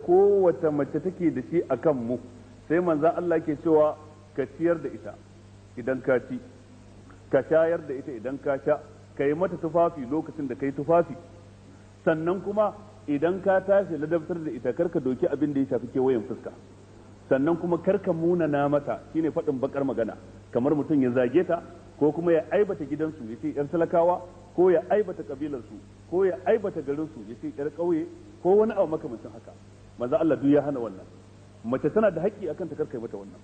kowace mace take da shi akan mu sai manzon Allah ke cewa ka ciyar da ita idan ka ci, ka shayar da ita idan ka sha, ka yi mata tufafi lokacin da ka yi tufafi, sannan kuma idan ka tashi ladabtar da ita karka doki abin da ya shafi kewayen fuska, sannan kuma karka munana mata shine faɗin bakar magana kamar mutum ya zage ta ko kuma ya aibata gidansu ya ce yar talakawa ko ya aibata kabilarsu ko ya aibata garinsu ya ce yar ƙauye ko wani abu makamancin haka. manzo Allah duk ya hana wannan. Mace tana da haƙƙi akan ta karkai mata wannan.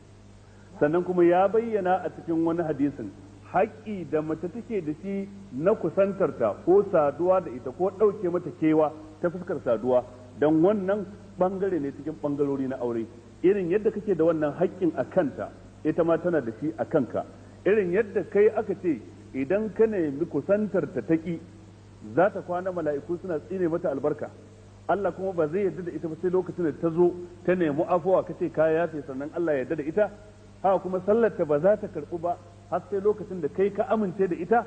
Sannan kuma ya bayyana a cikin wani hadisin haƙƙi da mace take da shi na kusantarta ko saduwa da ita ko ɗauke mata kewa ta fuskar saduwa, don wannan ɓangare ne cikin ɓangarori na aure. Irin yadda kake da wannan haƙƙin a kanta ita ma tana da shi a kanka. Irin yadda kai aka ce idan ka nemi kusantarta ta ƙi za ta kwana mala'iku suna tsine mata albarka, Allah kuma ba zai yarda da ita ba sai lokacin da ta zo ta nemi afuwa kace ka yafe sannan Allah ya yarda da ita. Haka kuma sallarta ba za ta karɓu ba har sai lokacin da kai ka amince da ita.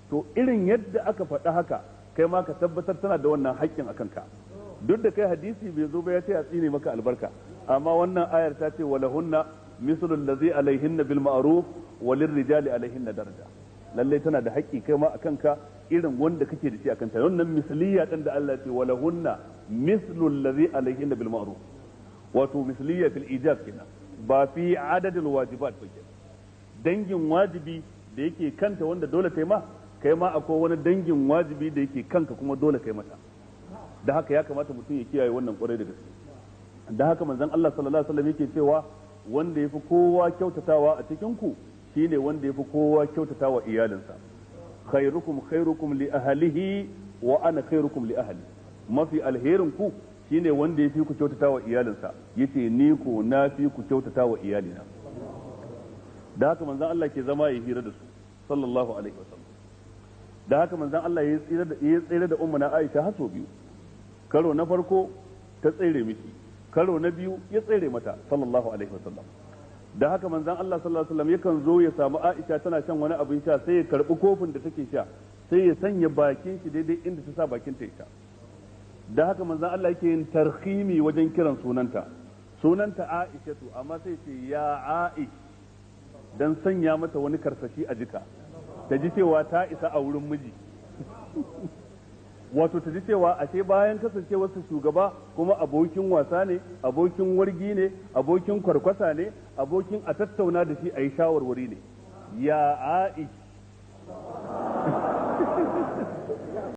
To irin yadda aka faɗa haka kai ma ka tabbatar tana da wannan haƙƙin a kanka. Duk da kai hadisi bai zo ba ya ce a tsine maka albarka, amma wannan ayar ta ce walahunna mislu allazi alaihinna bil ma'ruf walil rijali alaihinna daraja. Lalle tana da haƙƙi kai ma a kanka irin wanda kake da shi a kanta. Wannan misliya din da Allah ya ce walahunna mislu allazi alaihinna bil ma'ruf, wato misliya fil ijab kenan, ba fi adadin wajibat ba ke. Dangin wajibi da yake kanta wanda dole kai ma akwai wani dangin wajibi da yake kanka kuma dole kai mata. Da haka ya kamata mutum ya kiyaye wannan kwarai da gaske. Da haka manzon Allah sallallahu alaihi wasallam yake cewa wanda yafi kowa kyautatawa a cikin ku shine wanda yafi kowa kyautatawa iyalinsa. Khairukum li ahlihi wa ana khairukum li ahli. Mafi alherin ku shine wanda ya fi ku kyautata wa iyalinsa, yace ni ko na fi ku kyautata wa iyalina. Da haka manzon Allah ke zama ya hira da su sallallahu alaihi wasallam. Da haka manzon Allah ya tsere da ummuna Aisha har sau biyu. Karo na farko ta tsere miki, karo na biyu ya tsere mata sallallahu alaihi wasallam. Da haka manzon Allah sallallahu alaihi wasallam yakan zo ya samu Aisha tana shan wani abin sha sai ya karbi kofin da take sha sai ya sanya bakin shi daidai inda ta sa bakin ta ita. Da haka manzon Allah yake yin tarhimi wajen kiran sunanta Aishatu, amma sai ce ya Aish dan sanya mata wani karsashi a jika ta ji cewa ta isa a wurin miji. Wato ta ji cewa ashe bayan kasancewarsa shugaba kuma abokin wasa ne, abokin wargi ne, abokin kwarkwasa ne, abokin a tattauna da shi a yi shawarwari ne. Ya Aish